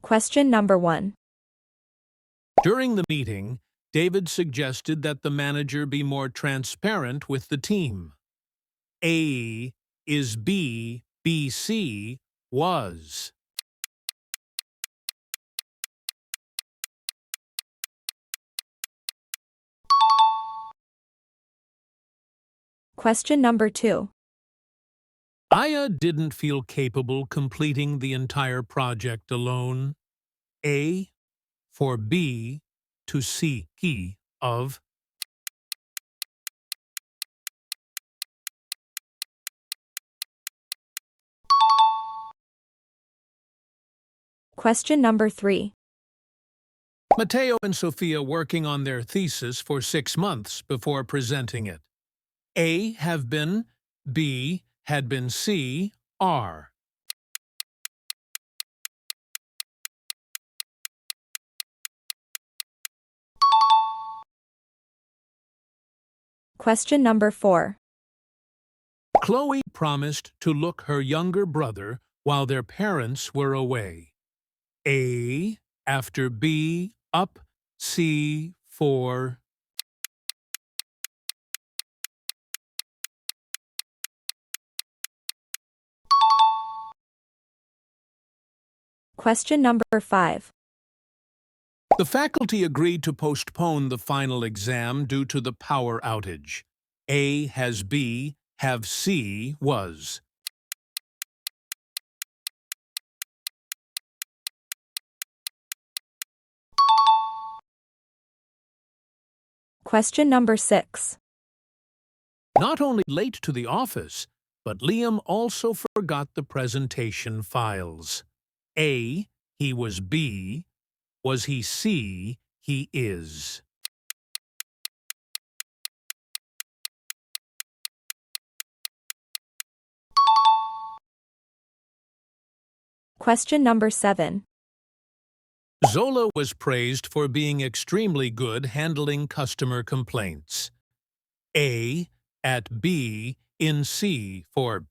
Question number 1. During the meeting, David suggested that the manager be more transparent with the team. A is B, BC was. Question number 2. Aya didn't feel capable completing the entire project alone. A for B to C he of. Question number 3. Matteo and Sophia working on their thesis for 6 months before presenting it. A have been, B had been C, are. Question number 4. Chloe promised to look her younger brother while their parents were away. A after B, up, C for. Question number 5. The faculty agreed to postpone the final exam due to the power outage. A has B, have C was. Question number 6. Not only late to the office, but Liam also forgot the presentation files. A, he was B. Was he C, he is. Question number 7. Zola was praised for being extremely good handling customer complaints. A at B in C for.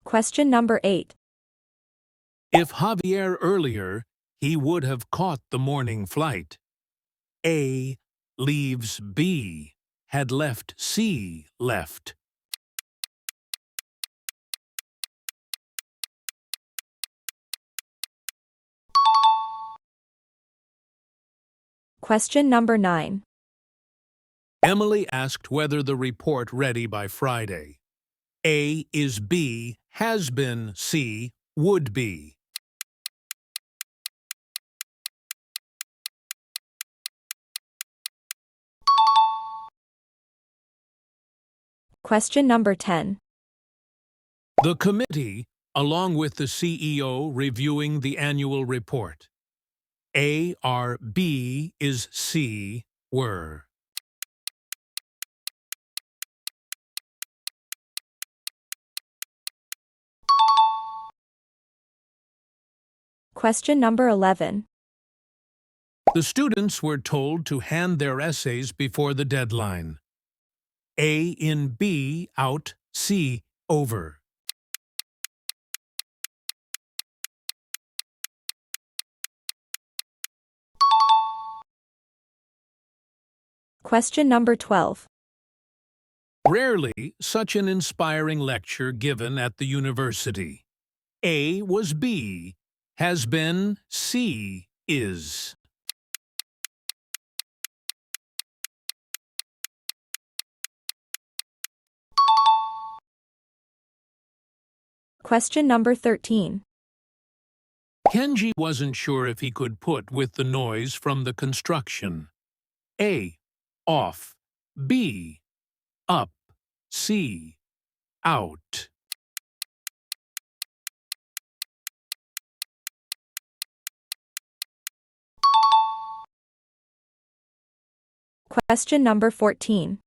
Question number 8. If Javier earlier, he would have caught the morning flight. A leaves B, had left C left. Question number 9. Emily asked whether the report ready by Friday. A is B, has been C, would be. Question number 10. The committee, along with the CEO reviewing the annual report. A are B is C, were. Question number 11. The students were told to hand their essays before the deadline. A in B out, C over. Question number 12. Rarely such an inspiring lecture given at the university. A was B, has been C, is. Question number 13. Kenji wasn't sure if he could put with the noise from the construction. A, off. B, up. C, out. Question number 14.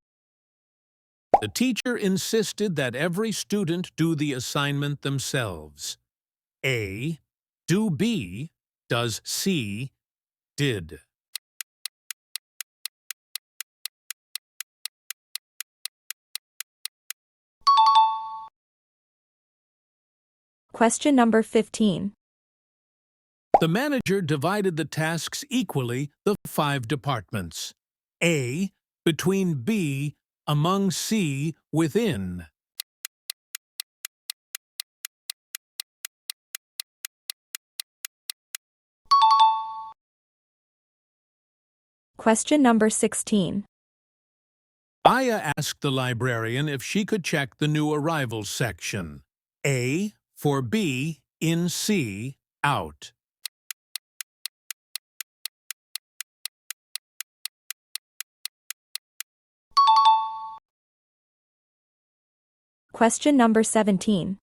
The teacher insisted that every student do the assignment themselves. A, do B, does C, did. Question number 15. The manager divided the tasks equally the 5 departments. A. Between B, among C, within. Question number 16. Aya asked the librarian if she could check the new arrivals section. A. For B, in C, out. Question number 17.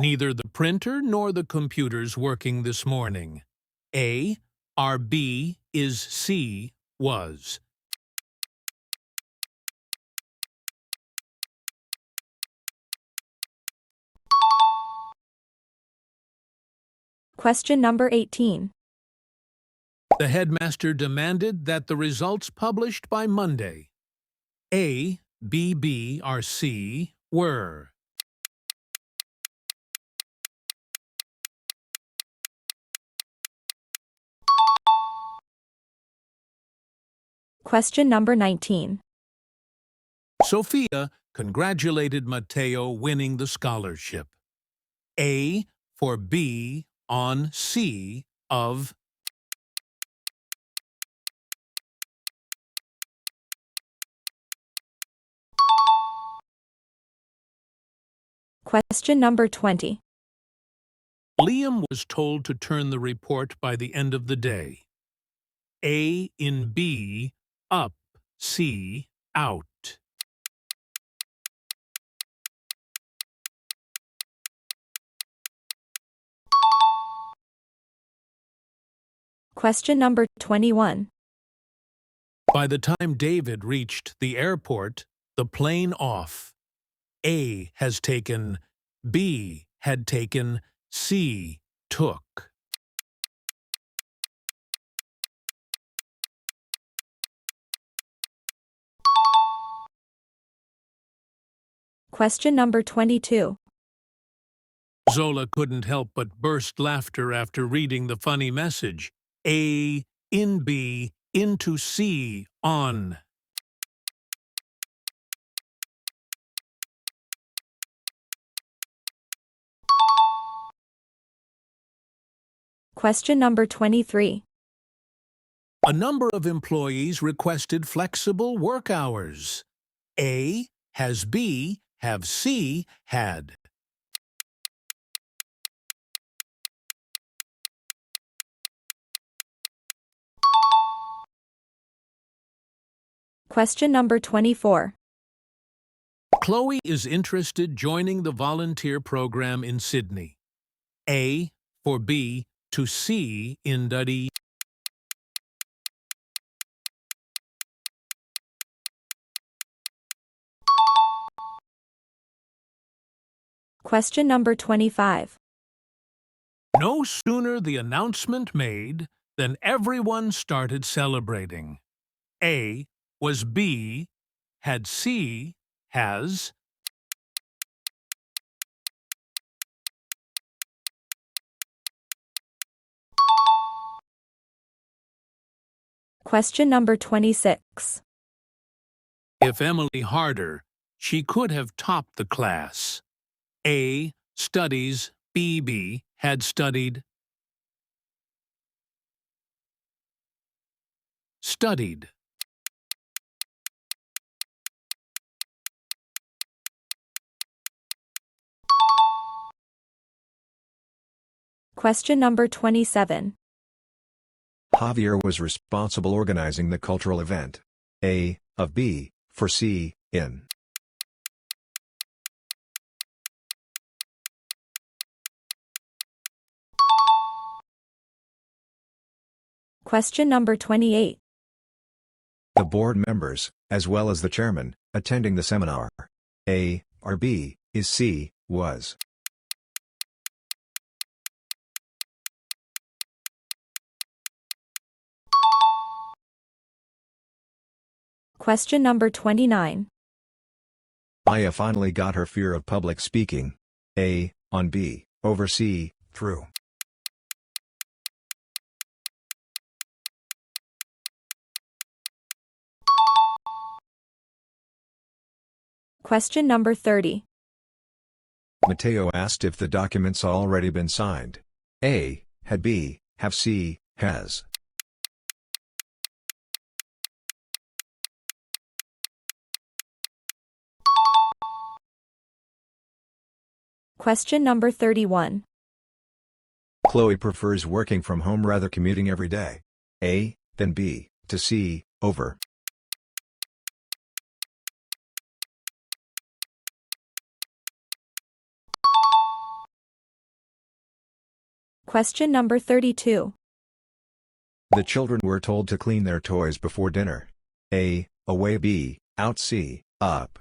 Neither the printer nor the computer's working this morning. A. Our B is C, was. Question number 18. The headmaster demanded that the results published by Monday. A, B, B, or C, were. Question number 19. Sophia congratulated Matteo winning the scholarship. A for B on C of. Question number 20. Liam was told to turn the report by the end of the day. A in B, up, C, out. Question number 21. By the time David reached the airport, the plane off. A has taken, B had taken, C took. Question number 22. Zola couldn't help but burst laughter after reading the funny message. A in B into C on. Question number 23. A number of employees requested flexible work hours. A has B, have C, had. Question number 24. Chloe is interested joining the volunteer program in Sydney. A for B to C in Duddy. Question number 25. No sooner the announcement made than everyone started celebrating. A was B, had C, has. Question number 26. If Emily harder, she could have topped the class. A studies, B had studied. Studied. Question number 27. Javier was responsible organizing the cultural event. A of B for C in. Question number 28. The board members, as well as the chairman, attending the seminar. A or B is C, was. Question number 29. Aya finally got her fear of public speaking. A on B, over C, through. Question number 30. Mateo asked if the documents already been signed. A, had B, have C, has. Question number 31. Chloe prefers working from home rather commuting every day. A, then B, to C, over. Question number 32. The children were told to clean their toys before dinner. A, away B, out C, up.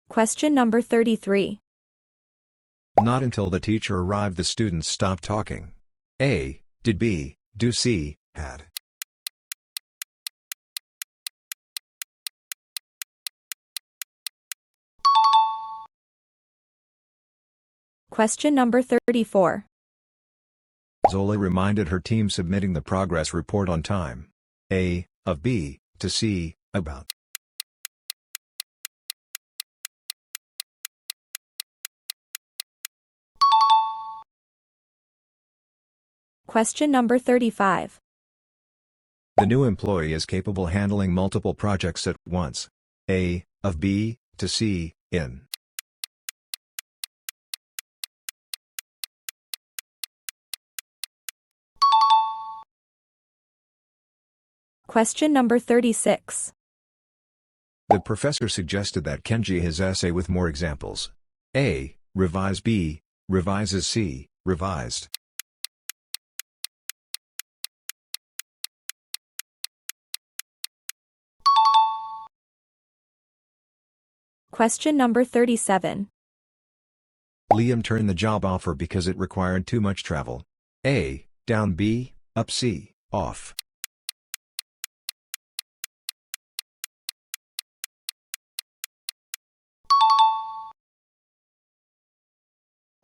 Question number 33. Not until the teacher arrived the students stopped talking. A, did B, do C, had. Question number 34. Zola reminded her team submitting the progress report on time. A, of B, to C, about. Question number 35. The new employee is capable handling multiple projects at once. A, of B, to C, in. Question number 36. The professor suggested that Kenji his essay with more examples. A, revise B, revises C, revised. Question number 37. Liam turned the job offer because it required too much travel. A, down B, up C, off.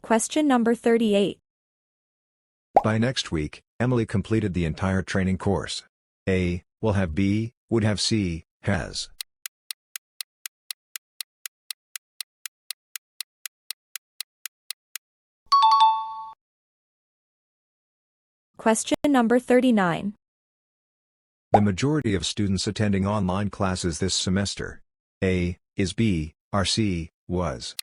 Question number 38. By next week, Emily completed the entire training course. A, will have B, would have C, has. Question number 39. The majority of students attending online classes this semester. A, is B, are C, was.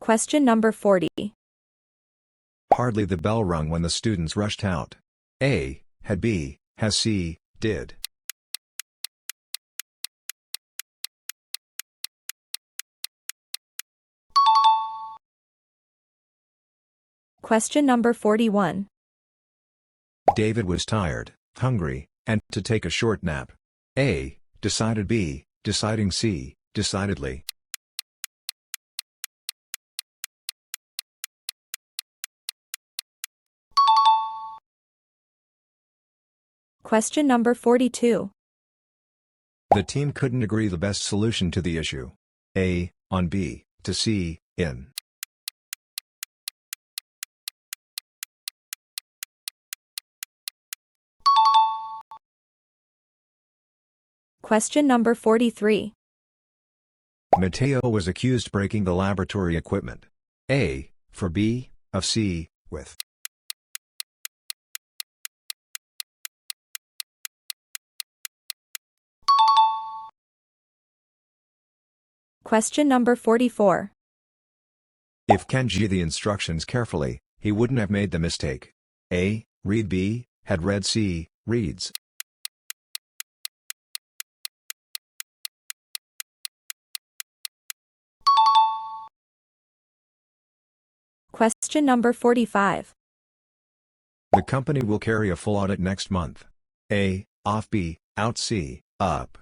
Question number 40. Hardly the bell rung when the students rushed out. A, had B, has C, did. Question number 41. David was tired, hungry, and to take a short nap. A, decided B, deciding C, decidedly. Question number 42. The team couldn't agree the best solution to the issue. A, on B, to C, in. Question number 43. Mateo was accused breaking the laboratory equipment. A, for B, of C, with. Question number 44. If Kenji the instructions carefully, he wouldn't have made the mistake. A, read B, had read C, reads. Question number 45. The company will carry a full audit next month. A, off B, out C, up.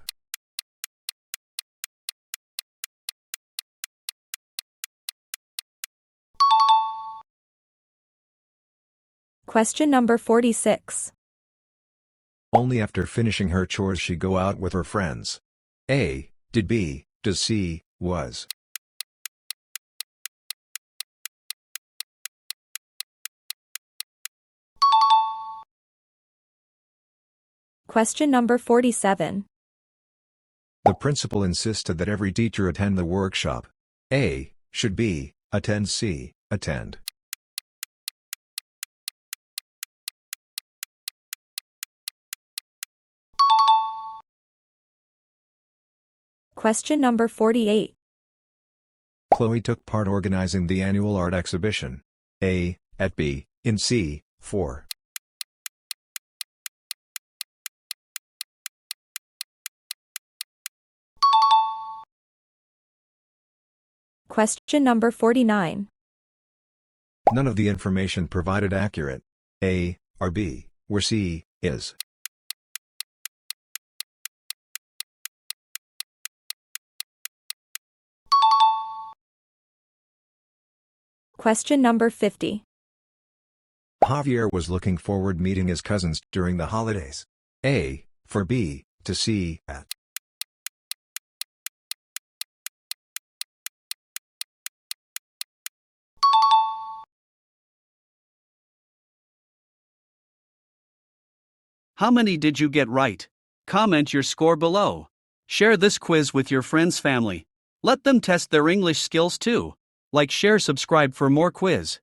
Question number 46. Only after finishing her chores she go out with her friends. A. Did B. Does C. Was. Question number 47. The principal insisted that every teacher attend the workshop. A. Should B. Attend C. Attend. Question number 48. Chloe took part organizing the annual art exhibition. A. At B. In C. For. Question number 49. None of the information provided accurate. A. Are B. Where C. Is. Question number 50. Javier was looking forward meeting his cousins during the holidays. A. For B. To C. At. How many did you get right? Comment your score below. Share this quiz with your friends' family. Let them test their English skills too. Like, share, subscribe for more quiz.